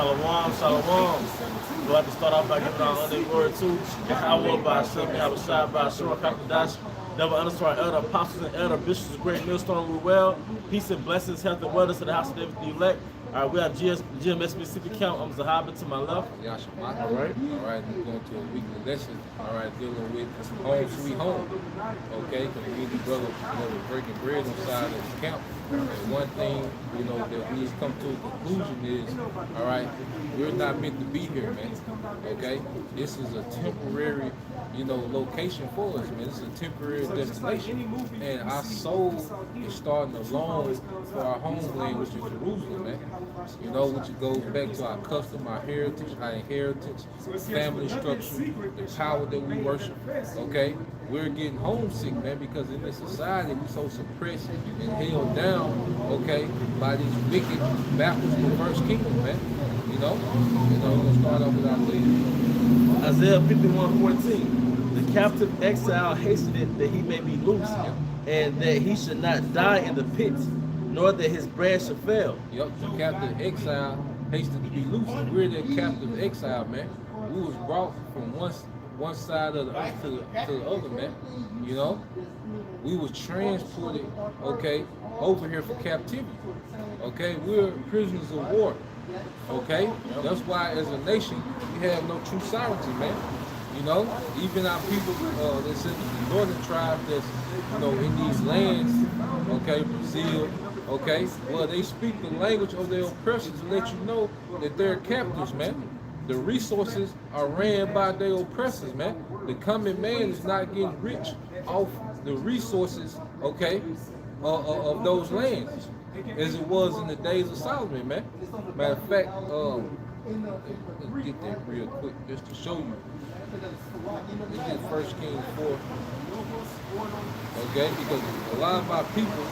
Shalom, shalom. We'd like to start off by giving our honor and glory to Yahweh by Hashem, Yahushua by Shura Kakadash, double honors to our elder apostles and elder bishops, great millstone rule well. Peace and blessings, health and wellness to the house of David the elect. All right, we have GMS Mississippi Count. I'm Zahaba to my left. Yashima. All right. All right, we're going to a weekly lesson. All right, dealing with home sweet home. Okay, because me and the brother, we're breaking bread inside of the camp. And one thing, that we come to a conclusion is, all right, we're not meant to be here, man. Okay, this is a temporary, location for us, man. This is a temporary destination, and our soul is starting to long for our homeland, which is Jerusalem, man. Which goes back to our custom, our heritage, our inheritance, family structure, the power that we worship. Okay, we're getting homesick, man, because in this society we're so suppressed and held down, okay, by these wicked, backwards, reverse kingdoms, man. We're gonna start off with our leader. Isaiah 51:14. The captive exile hastened that he may be loose, and that he should not die in the pits, nor that his brand should fail. Yep, the captive exile hastened to be loose. We're the captive exile, man. We was brought from one side of the earth to the other, man. We was transported, okay, over here for captivity. Okay, we're prisoners of war. Okay, that's why as a nation we have no true sovereignty, man. Even our people that's in the northern tribe that's in these lands, okay, Brazil, okay, well they speak the language of their oppressors to let you know that they're captives, man. The resources are ran by their oppressors, man. The common man is not getting rich off the resources, okay, of those lands, as it was in the days of Solomon, man. Matter of fact, let's get that real quick just to show you. Let's get 1 Kings 4. Okay, because a lot of our people,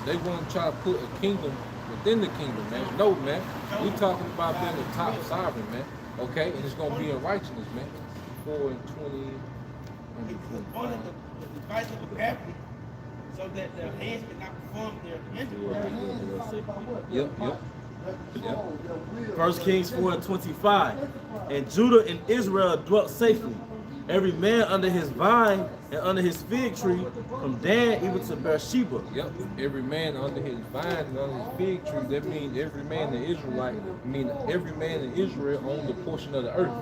they want to try to put a kingdom within the kingdom, man. No, man. We talking about being the top sovereign, man. Okay, and it's gonna be in righteousness, man. 4 and 20. On the device of the gravity, so that their hands cannot perform their enterprise. Yep. 1 Kings 4:25. And Judah and Israel dwelt safely, every man under his vine and under his fig tree, from Dan even to Beersheba. Yep, every man under his vine and under his fig tree. That means every man in Israelite, every man in Israel owned a portion of the earth.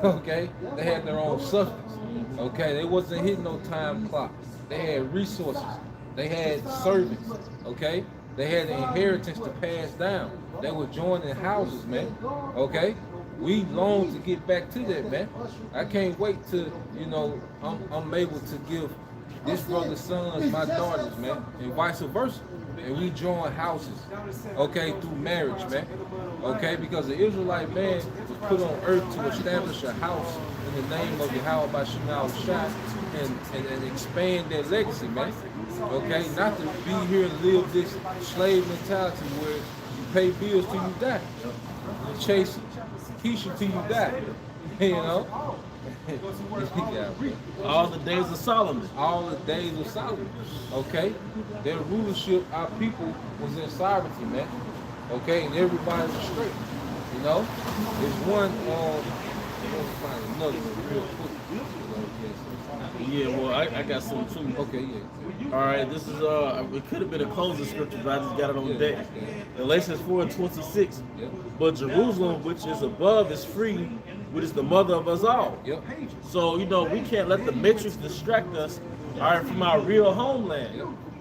Okay, they had their own substance. Okay, they wasn't hitting no time clock. They had resources. They had servants. Okay, they had an inheritance to pass down. They were joining houses, man. Okay, we long to get back to that, man. I can't wait to, I'm able to give this brother's sons my daughters, man, and vice versa. And we join houses, okay, through marriage, man. Okay, because the Israelite man was put on earth to establish a house in the name of Yahweh by Shemal Shai and expand their legacy, man. Okay, not to be here and live this slave mentality where you pay bills till you die. You chase Keisha till you die. All the days of Solomon. All the days of Solomon. Okay? Their rulership, our people, was in sovereignty, man. Okay? And everybody was straight. There's one, let's find another one real quick. Yeah, well, I got some too. Okay, yeah. All right, this is it could have been a closing scripture, but I just got it on deck. Galatians 4:26. Yep. But Jerusalem, which is above, is free, which is the mother of us all. Yep. So we can't let the matrix distract us, all right, from our real homeland.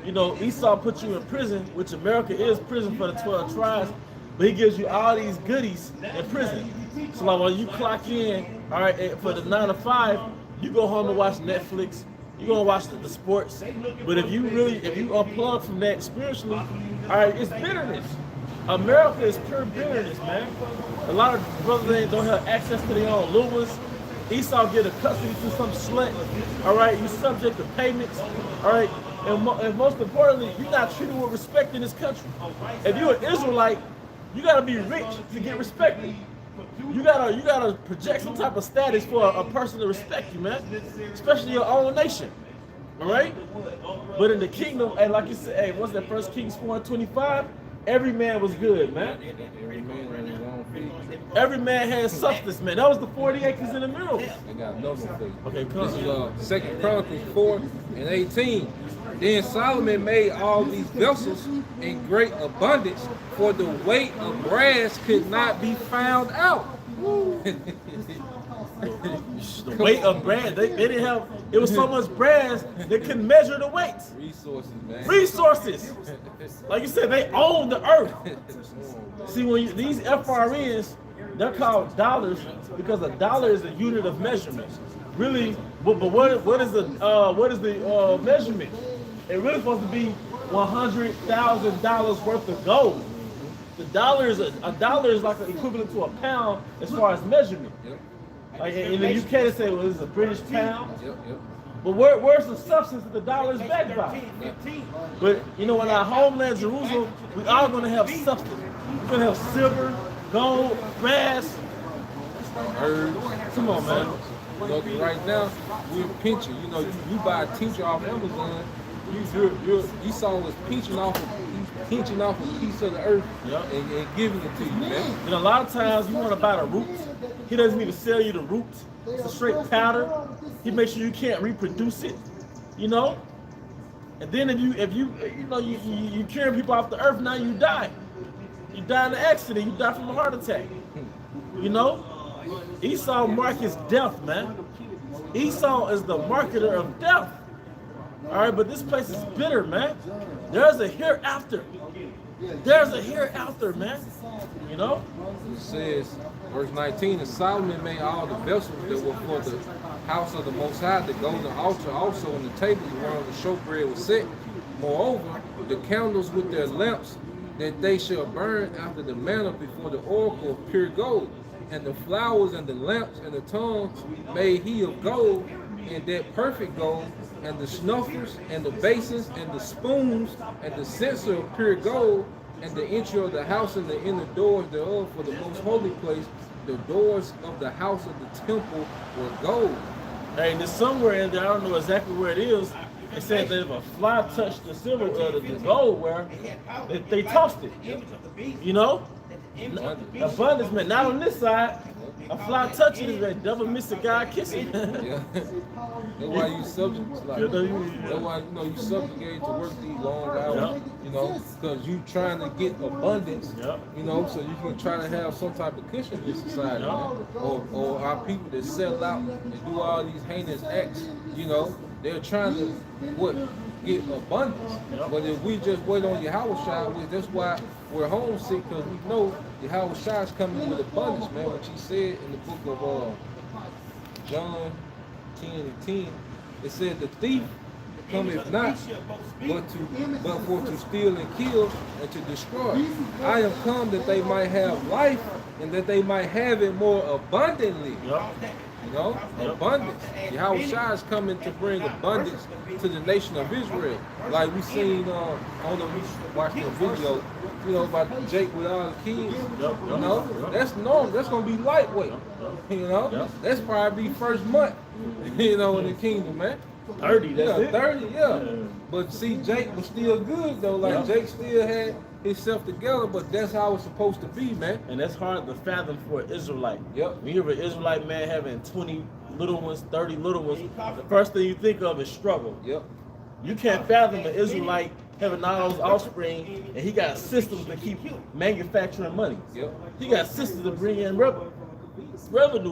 Yep. Esau put you in prison, which America is prison for the 12 tribes, but he gives you all these goodies in prison. So like when you clock in, all right, for the 9 to 5. You go home and watch Netflix. You gonna watch the sports. But if you unplug from that spiritually, all right, it's bitterness. America is pure bitterness, man. A lot of brothers don't have access to their own Lewis. Esau get a custody to some slut. All right, you subject to payments. All right, and most importantly, you're not treated with respect in this country. If you're an Israelite, you gotta be rich to get respected. You gotta project some type of status for a person to respect you, man. Especially your own nation. All right? But in the kingdom, and like you said, what's that 1 Kings 4:25? Every man was good, man. Every man Every man has substance, man. That was the 40 acres in the middle. I got another one for you. Okay, come This on. is 2 Chronicles 4:18. Then Solomon made all these vessels in great abundance, for the weight of brass could not be found out. The weight of brass, they didn't have, it was so much brass, they couldn't measure the weights. Resources, man. Resources. Like you said, they own the earth. See, when you, these FRNs, they're called dollars because a dollar is a unit of measurement. Really, but what is the measurement? It really supposed to be $100,000 worth of gold. The dollar is a dollar is like equivalent to a pound as far as measurement. Yep. Like, and then you can't say, well, it's a British pound. Yep. But where's the substance that the dollar is backed by? But you know, in our homeland, Jerusalem, we are going to have substance. We're going to have silver, gold, brass. Herbs. Come on, man. You know, right now we're pinching. You know, you buy a tincture off Amazon. Esau was pinching off a piece of the earth Yep. and giving it to you, man. And a lot of times you want to buy the roots. He doesn't even sell you the roots. It's a straight powder. He makes sure you can't reproduce it. You know. And then if you carry people off the earth, now you die. You die in an accident. You die from a heart attack. You know. Esau mark his death, man. Esau is the marketer of death. All right, but this place is bitter, man. There's a hereafter. There's a hereafter, man. You know? It says, verse 19, and Solomon made all the vessels that were for the house of the Most High, the golden altar also, and the tables whereon the showbread was set. Moreover, the candles with their lamps, that they shall burn after the manner before the oracle of pure gold. And the flowers and the lamps and the tongues made he of gold, and that perfect gold, and the snuffers and the basins and the spoons and the censer of pure gold, and the entry of the house and the inner doors thereof for the most holy place. The doors of the house of the temple were gold. Hey, there's somewhere in there, I don't know exactly where it is. It said that if a fly touched the silver, the gold, where they tossed it. You know? Abundance, man. Not on this side. A fly touching it, man. Double miss a guy kissing. Yeah. That's why you subject, like, that's why you subjugate to work these long hours, you know, because you trying to get abundance, you know, so you can try to have some type of cushion in society, man. Or our people that sell out and do all these heinous acts, you know, they're trying to get abundance. But if we just wait on Yahushua, that's why we're homesick, because we know Yahushua is coming with abundance, man. What he said in the book of John 10:10, it said the thief cometh not but for to steal and kill and to destroy. I am come that they might have life and that they might have it more abundantly. You know, abundance. Yahushua is coming to bring abundance to the nation of Israel. Like we seen, I don't know if you watched the video, you know, about Jake with all the kids. You know, that's normal. That's gonna be lightweight. You know, that's probably first month. You know, in the kingdom, man. 30, that's it. 30, yeah. But see, Jake was still good though. Like Jake still had himself together, but that's how it's supposed to be, man. And that's hard to fathom for an Israelite. Yep. When you hear an Israelite man having 20 little ones, 30 little ones, the first thing you think of is struggle. Yep. You can't fathom an Israelite having all those offspring, and he got systems to keep manufacturing money. Yep. He got systems to bring in revenue,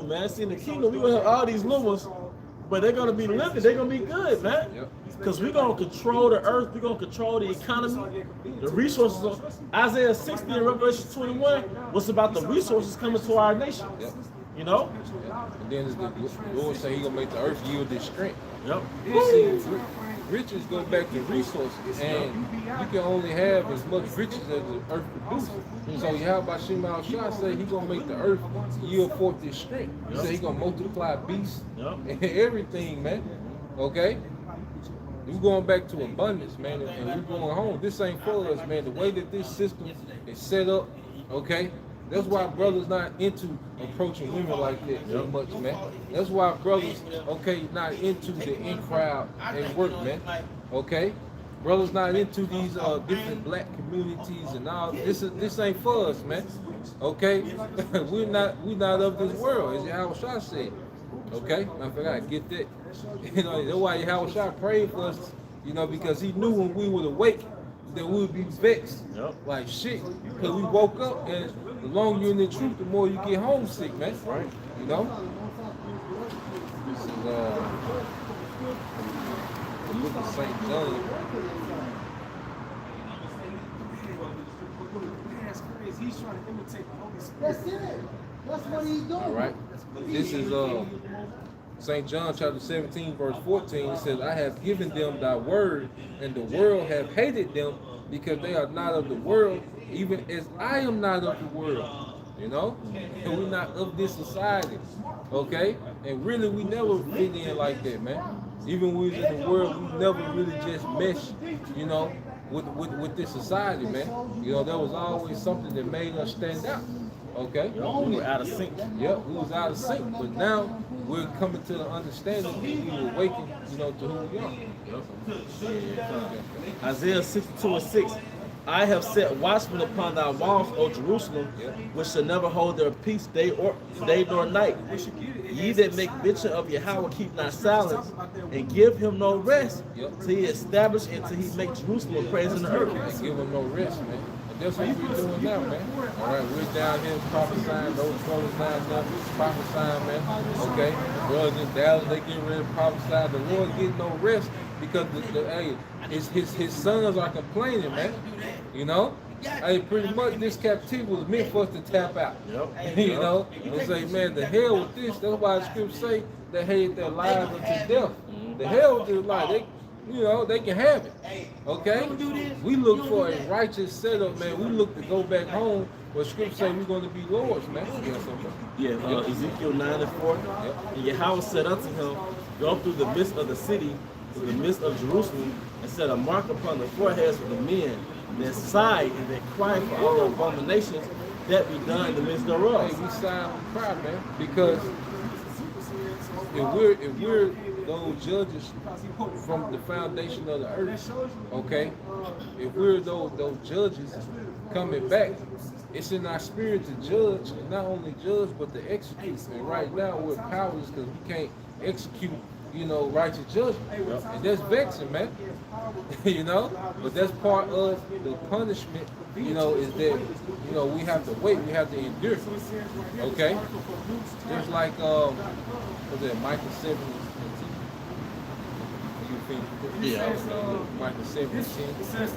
man. See, in the kingdom, we gonna have all these little ones, but they're gonna be living. They're gonna be good, man. Yep. Because we're gonna control the earth. We're gonna control the economy, the resources. Isaiah 60 and Revelation 21 was about the resources coming to our nation. Yep. You know? And then the Lord say he gonna make the earth yield its strength. Yep. See, riches go back to resources, and you can only have as much riches as the earth produces. So Yahweh Shema Shah said he gonna make the earth yield forth its strength. He said he gonna multiply beasts and everything, man. Okay? We're going back to abundance, man, and we're going home. This ain't for us, man. The way that this system is set up, okay? That's why brothers not into approaching women like that so much, man. That's why brothers, okay, not into the in crowd and work, man. Okay? Brothers not into these different black communities and all. This ain't for us, man. Okay, we're not of this world, as Yahweh Shah said. Okay, I forgot get that. You know that's why Yahweh Shah prayed for us. You know because he knew when we would awake that we would be vexed, like shit. Because we woke up and the longer you're in the truth, the more you get homesick, man. Right? You know. This is the book of St. John. He's trying to imitate the Holy Spirit. That's it. That's what he's doing. All right. This is St. John chapter 17, verse 14. It says, I have given them thy word, and the world have hated them, because they are not of the world, even as I am not of the world. You know? And we're not of this society. Okay? And really, we never fit in like that, man. Even when we was in the world, we never really just meshed, you know, with this society, man. You know, there was always something that made us stand out. Okay? We were out of sync. Yep, we was out of sync. But now we're coming to the understanding that we were awakened, you know, to who we are. Isaiah 62:6. I have set watchmen upon thy walls, O Jerusalem, which shall never hold their peace day nor night. Ye that make mention of Yahweh, keep not silence, and give him no rest, till he establish and till he make Jerusalem praise in the earth. And give him no rest, man. And that's what we're doing now, man. All right, we're down here prophesying, those brothers down there prophesying, man. Okay, brothers in Dallas, they getting ready to prophesy. The Lord getting no rest because his sons are complaining, man. You know? Hey, pretty much this captivity was meant for us to tap out. You know? And say, man, the hell with this. That's why the scriptures say they hate their lives unto death. The hell with this life. They, you know, they can have it. Okay? We look for a righteous setup, man. We look to go back home where scripture say we're going to be lords, man. Ezekiel 9:4. And Yahweh said unto him, go through the midst of the city, through the midst of Jerusalem, and set a mark upon the foreheads of the men, that sigh and that cry for all the abominations that be done in the midst thereof. Hey, we sigh and cry, man, because if we're those judges from the foundation of the earth, okay, if we're those judges coming back, it's in our spirit to judge, and not only judge, but to execute. And right now we're powerless because we can't execute, you know, righteous judgment. And that's vexing, man. You know? But that's part of the punishment, you know, is that, you know, we have to wait, we have to endure. Okay? Just like, what's that, Micah 7 and 10. Yeah. Micah 7 and 10.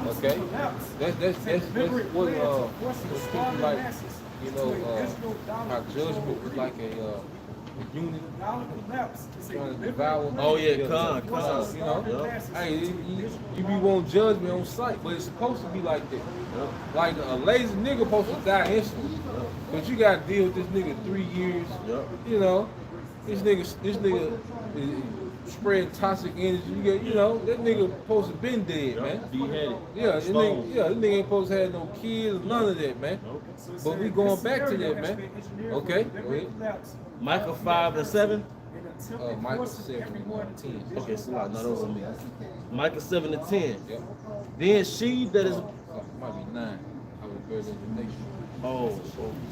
Okay? That's what people like, you know, how judgment is like a unit trying to devour. Oh yeah, con. You know, hey, you be wanting judgment on sight, but it's supposed to be like that. Like a lazy nigga supposed to die instantly, but you gotta deal with this nigga 3 years. You know, this nigga is spreading toxic energy. You know, that nigga supposed to been dead, man. Beheaded. This nigga ain't supposed to have no kids, none of that, man. But we going back to that, man. Okay, go ahead. Micah 5:7. Micah 7 and 10. Okay, so no, those are me. Micah 7 and 10. Yep. Then she that is Might be 9. I would bear the nation. oh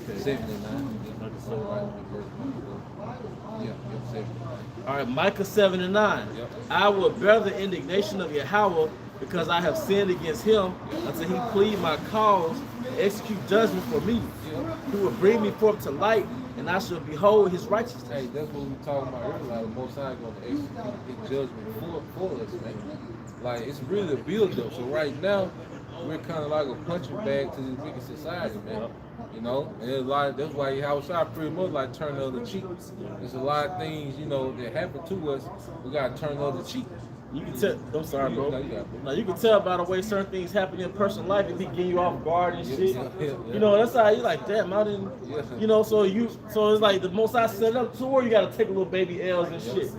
okay. 7 and 9. Yeah, 7. All right, Micah 7 and 9. Yep. I will bear the indignation of Yahweh because I have sinned against him until he plead my cause and execute judgment for me. Who will bring me forth to light, and I shall behold his righteousness. Hey, that's what we were talking about earlier. The Most High going to execute his judgment for us, man. Like, it's really a build-up. So right now, we're kind of like a punching bag to this wicked society, man. You know, and there's a lot. That's why Yahweh Shah pretty much like turn the other cheek. There's a lot of things, you know, that happen to us. We gotta turn the other cheek. You can tell. I'm sorry, bro. No, you got it. Now you can tell by the way certain things happen in personal life. It be getting you off guard and shit. Yeah. You know, that's how you like, damn, I didn't. Yeah. You know, so it's like the most I set up to where you gotta take a little baby L's and shit.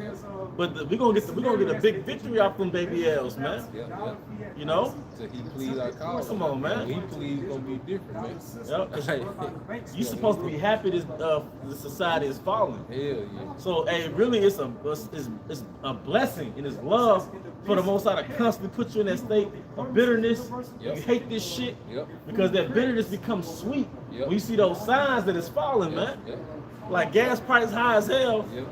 But we're gonna get a big victory off them baby L's, man. Yeah. You know? So he plead our cause. Come on, man. When he pleads, gonna be different, man. Yep. You supposed to be happy this the society is falling. Hell yeah. So hey, really, it's a blessing and it's love for the Most High to constantly put you in that state of bitterness. Yep. You hate this shit Yep. because that bitterness becomes sweet Yep. when you see those signs that it's falling, Yep. man. Yep. Like gas price high as hell. Yep.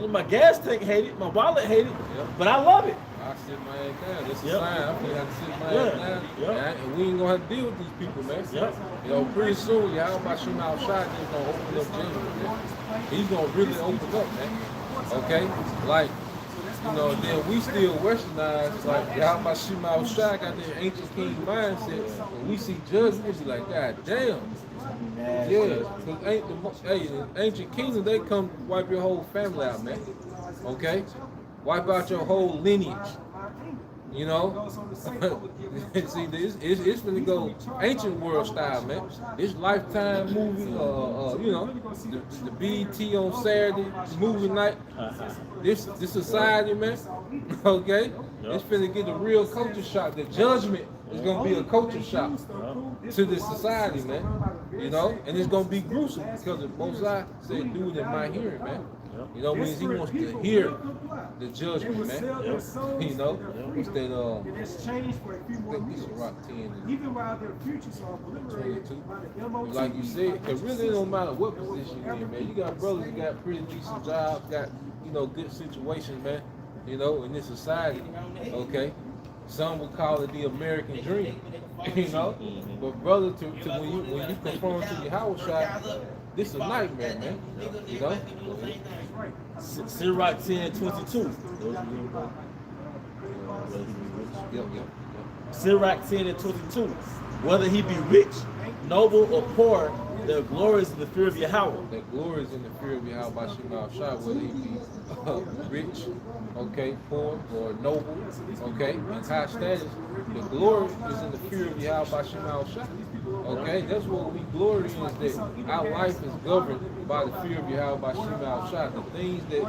My gas tank hate it, my wallet hate it, Yep. but I love it. I sit my ass down. That's a Yep. sign. I'm gonna have to sit my Yeah. ass down. Yep. And we ain't gonna have to deal with these people, man. Yep. You know, pretty soon, y'all about Shema outside is gonna open up jail, man. He's gonna really open up, man. Okay? Like, you know, then we still westernize, like, y'all about Shema outside got that ancient king mindset. When we see judgment, we be like, God damn. Yeah, because the ancient kingdom, they come wipe your whole family out, man. Okay? Wipe out your whole lineage. You know? See, it's gonna go ancient world style, man. It's Lifetime movie, you know, the BET on Saturday, movie night. This society, man. Okay? It's finna get a real culture shock. The judgment is gonna be a culture shock to this society, man. You know? And it's gonna be gruesome because the Most High said, do it in my hearing, man. You know, means he wants to hear the judgment, man. You know, what's that? In exchange for a few more I think years, it's Rock 10 and even while their futures are obliterated 22. by the MOT. Like you said, it really don't matter what position you're in, man. You got brothers that got pretty decent jobs, got, you know, good situations, man. You know, in this society, okay. Some would call it the American dream, you know. But brother, to when you conform to your house shot, this is a nightmare, man. You know. Sirach 10:22. Yep. Sirach 10:22. Whether he be rich, noble, or poor, their glory is in the fear of Yahweh. That glory is in the fear of Yahweh Shema Shah, whether he be rich, okay, poor, or noble, okay, in high status. The glory is in the fear of Yahweh Shema Shah. Okay, that's what we glory in, is that our life is governed by the fear of Yahweh Shema Shah. The things that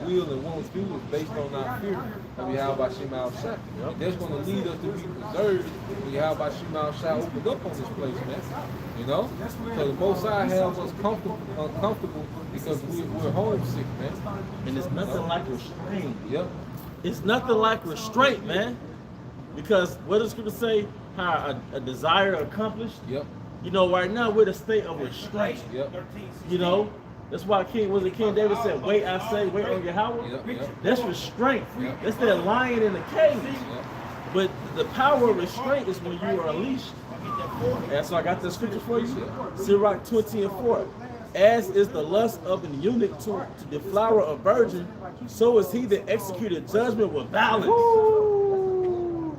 we will and won't do is based on our fear of Yahweh Shema Shah. And that's going to lead us to be preserved when Yahweh Shema Shah opened up on this place, man. You know? So the Most High has us uncomfortable because we're homesick, man. And it's nothing like restraint. Yep. It's nothing like restraint, man. Because what does Scripture say? How a desire accomplished. Yep. You know, right now we're in a state of restraint. Yep. You know, that's why King David said, "Wait, I say, wait on Yahweh." Yep. That's restraint. Yep. That's that lion in the cage. Yep. But the power of restraint is when you are unleashed. And so I got the scripture for you. Sirach 20:4. As is the lust of an eunuch to deflower a virgin, so is he that executed judgment with violence.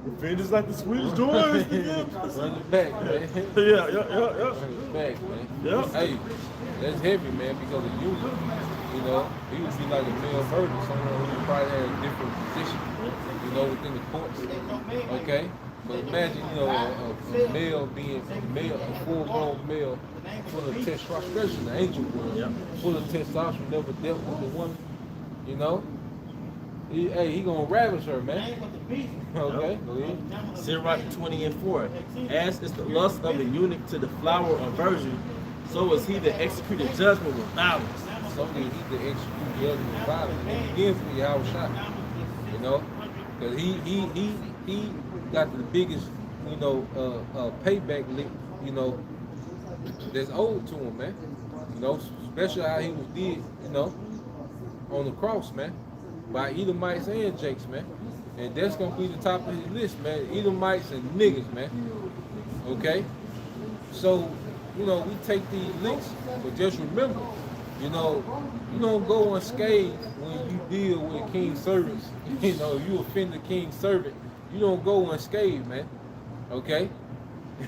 Revenge is like the sweetest joy. Run it back, man. Yeah. Run it back, man. Yep. Hey, that's heavy, man, because of you. You know, he would be like a male virgin, someone who probably had a different position, you know, within the courts. Okay? But imagine, you know, a male being a full-grown male full of testosterone, especially in the angel world, full of testosterone, never dealt with a woman, you know? He gonna ravish her, man. Okay, go ahead. Sirach 20:4. As is the lust of a eunuch to deflower a virgin, so is he that executed judgment with violence. Something he to execute judgment with violence. And it begins with Yahweh Shah, you know? Because he got the biggest, you know, payback lick, you know, that's owed to him, man. You know, especially how he was did, you know, on the cross, man, by Edomites and Jakes, man. And that's gonna be the top of his list, man. Edomites and niggas, man. Okay? So, you know, we take these licks, but just remember, you know, you don't go unscathed when you deal with king's servants. You know, you offend the king's servant, you don't go unscathed, man. Okay?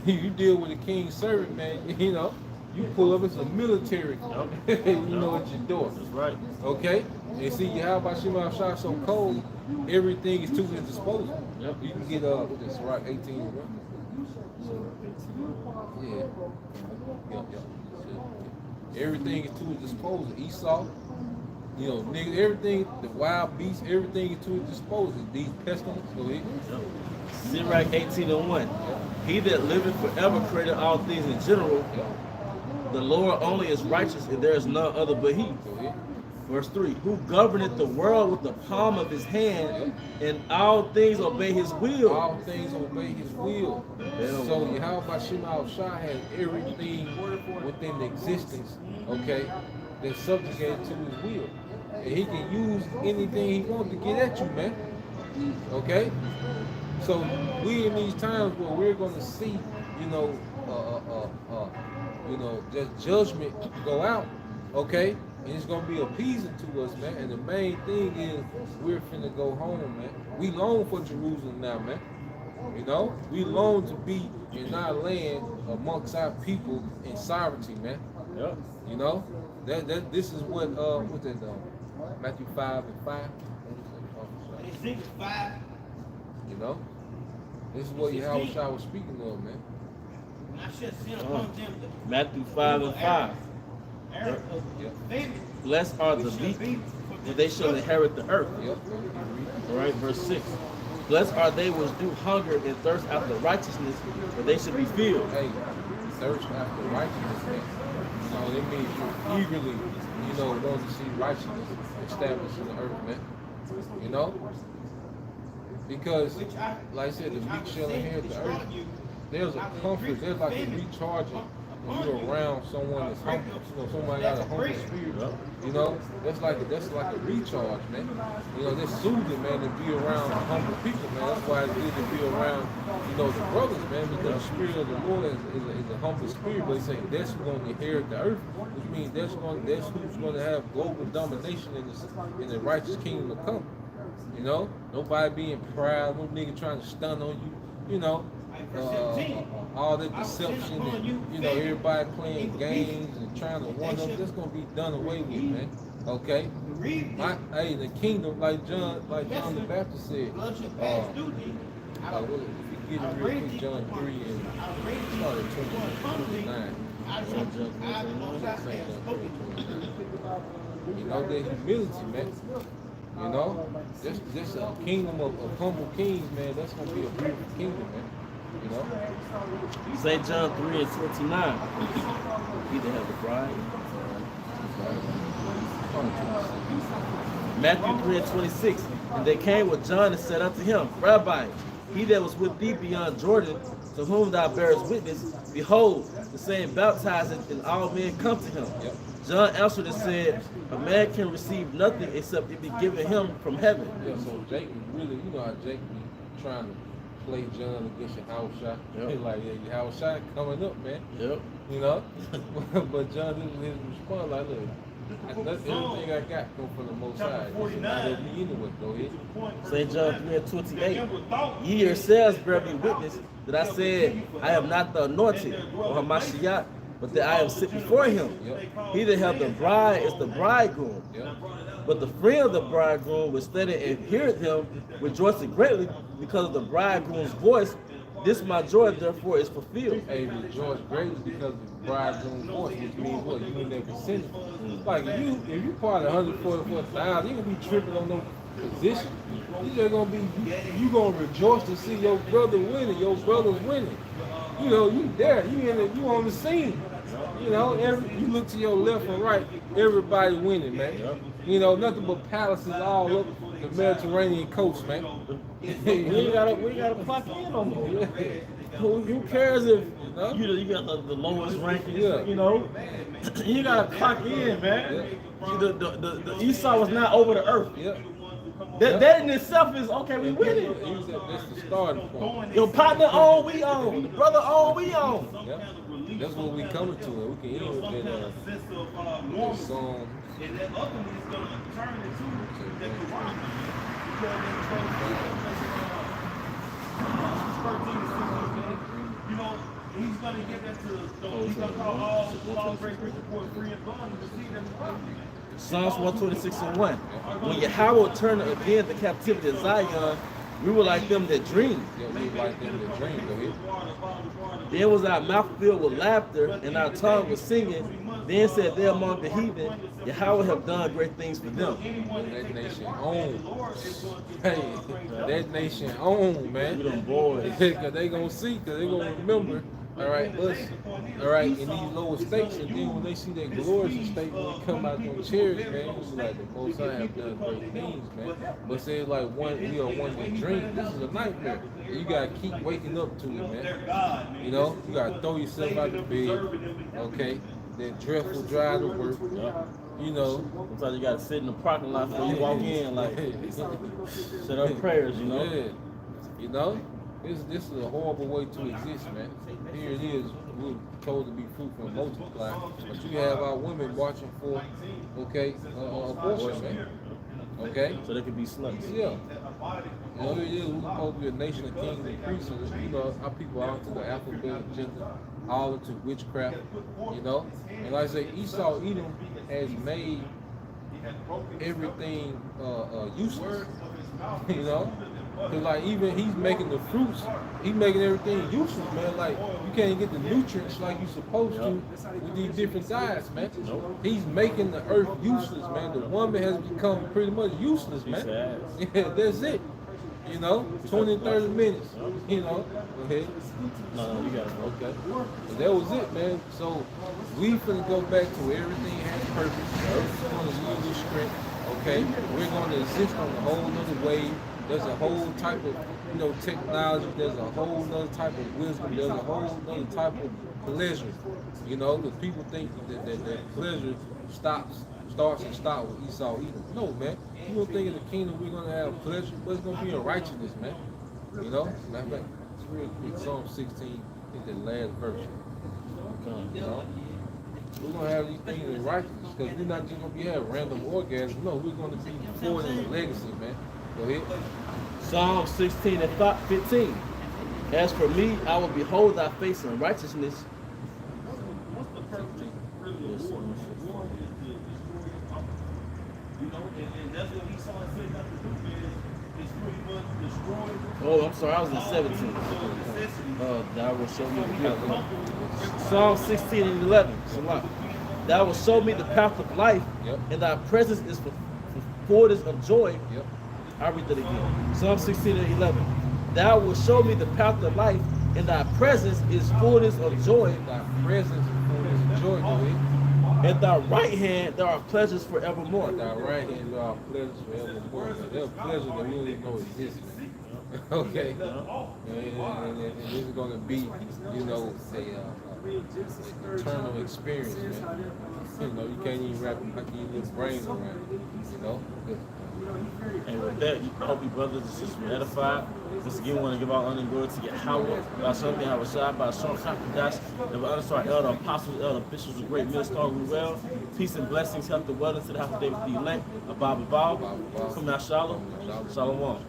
You deal with a king's servant, man, you know, you pull up as a military, you know, at your door. That's right. Okay? And see, Yahweh Shema Shah so cold, everything is to his disposal. Yep. You can get this right 18, right? Yeah. Everything is to his disposal. Esau, you know, niggas, everything, the wild beasts, everything is to his disposal. These pestilence, go ahead. Sirach 18:1. He that liveth forever created all things in general. The Lord only is righteous, and there is none other but he. Go ahead. Verse 3, who governeth the world with the palm of his hand, and all things obey his will. All things obey his will. So Yahweh Shema Shah has everything within existence, okay, that's subjugated to his will. And he can use anything he wants to get at you, man. Okay? So we in these times where we're gonna see, just judgment go out, okay? And it's gonna be appeasing to us, man. And the main thing is we're finna go home, man. We long for Jerusalem now, man. We long to be in our land amongst our people in sovereignty, man. Yep. That this is what Matthew 5:5. It's 6, 5. This is what Yahweh Shah was speaking of, man. And I shall send upon them the Matthew 5:5. Arab of Yep. David, Blessed are the which shall meek, be for they shall inherit the earth. Yep. All right, verse 6. Blessed are they which do hunger and thirst after righteousness, for they shall be filled. Hey, thirst after righteousness, man. It means you eagerly, want to see righteousness established in the earth, man. Because, like I said, the meek shall inherit the earth. There's a comfort, there's like a recharging when you're around someone that's humble, somebody got a humble spirit. That's like a recharge, man. That's soothing, man, to be around humble people, man. That's why it's good to be around, the brothers, man, because the spirit of the Lord is a humble spirit. But he's saying that's who's going to inherit the earth, which means that's who's going to have global domination in the righteous kingdom to come. Nobody being proud, no nigga trying to stun on you, all that deception and, everybody playing games and trying to one up, that's going to be done away with, man. Okay? The kingdom, like John the Baptist said, if you get it real quick, John 3 and start at 29. That humility, man. This a kingdom of humble kings, man. That's gonna be a beautiful kingdom, man. St. John 3 and 29. He that has the bride. Matthew 3 and 26. And they came with John and said unto him, Rabbi, he that was with thee beyond Jordan, to whom thou bearest witness, behold, the same baptizeth, and all men come to him. Yep. John answered and said, a man can receive nothing except it be given him from heaven. Yeah, so Jake really, how Jake be trying to play John against Yahweh Shah. Yep. Like, Yahweh Shah coming up, man. Yep. But John didn't his response like, look, everything I got come from the Most High. It's not of me anyway. Go ahead. St. John 3 and 28. Ye yourselves bear me witness that I said, I am not the anointed or Hamashiach, but that I am sent before him. Yep. He that hath the bride is the bridegroom. Yep. But the friend of the bridegroom which studied and heard him rejoicing greatly because of the bridegroom's voice. This my joy therefore is fulfilled. Hey, rejoice greatly because of the bridegroom's voice, which means what? You in that vicinity. Like if you part of 144,000, you gonna be tripping on no position. You just gonna be you gonna rejoice to see your brother winning, your brother's winning. You there, you on the scene. You look to your left and right, everybody winning, man. Nothing but palaces all up the Mediterranean coast, man. We gotta clock in on them. Who cares if you got the lowest ranking? Yeah. You gotta clock in, man. The Esau was not over the earth. Yeah. That in itself is okay. We winning. That's the starting point. Your partner own, we own. The brother own, we own. Yeah. That's what we coming to. We can end with that song. And that ultimately is going to turn into the Quran. He's going to get that to, he's going to call all great rich poor free and bond to see them. Psalms 126 and 1. When Yahweh turned again the captivity of Zion, we were like them that dream. Yeah, we like them that dream. Go ahead. Then was our mouth filled with laughter, and our tongue was singing. Then said they among the heathen, Yahweh have done great things for them. That nation own. Hey, that nation own, man. You them boys. Because they going to see, because they going to remember all right, us, all right, in these lower states, and then when they see that glorious state when they come out on chariots, man, it's like the Most High have done great things, man. But say it's like we are one that dream. This is a nightmare. You gotta keep waking up to it, man. You know, you gotta throw yourself out the bed, okay? That dreadful drive to work, you know. Sometimes you gotta sit in the parking lot before you walk in, like set up prayers, you know. Yeah. You know, this is a horrible way to exist, man. Here it is, we're told to be fruitful and multiply, but you have our women marching for, okay, abortion, man. Okay? So they can be sluts. Yeah. You know, it is, we're supposed to be a nation of kings and priests, and you know, our people are into the alphabet agenda, all into witchcraft, you know. And like I say, Esau Edom has made everything useless, you know. Cause like even he's making the fruits, he's making everything useless, man. Like you can't get the nutrients like you're supposed to with these different diets, man. He's making the earth useless, man. The woman has become pretty much useless, man. Yeah, that's it. You know, 20, 30 minutes. You know, go ahead. No, you got it. Okay. So that was it, man. So we finna go back to where everything has purpose. We're gonna use this strength. Okay. We're gonna exist on a whole other wave. There's a whole type of, you know, technology. There's a whole other type of wisdom. There's a whole other type of pleasure. You know, because people think that pleasure starts and stops with Esau Edom. No, man. You don't think in the kingdom we're gonna have pleasure, but it's gonna be in righteousness, man. You know, matter of fact, it's real quick. Psalm 16 is the last verse. You know, we're gonna have these things in righteousness because we're not just gonna be having random orgasms. No, we're gonna be forwarding a legacy, man. Go ahead. Psalm 16 and 15. As for me, I will behold thy face in righteousness. Oh, I'm sorry, I was in 17. Thou will show me the path. Psalm 16 and 11. Thou will show me the path of life, and thy presence is for fullness of joy. I'll read that again. Psalm 16 and 11. Thou will show me the path of life, and thy presence is fullness of joy. Thy presence is fullness of joy, go ahead. At thy right hand there are pleasures forevermore. At thy right hand there are pleasures forevermore. There are pleasures that we don't even know exist. Okay? And this is going to be, you know, a eternal experience, man. You know, you can't even wrap your brain around it, you know? And with that, I hope you brothers and sisters be edified. Once again, we want to give our honor and glory to Yahweh, by Shem Yahweh by Shem Kakadash, and by honor to our elder apostles, elder bishops, a great minister, all well. Peace and blessings, health and wellness to the house of David the elect, Abba Baal, come out Shalom, Shalom.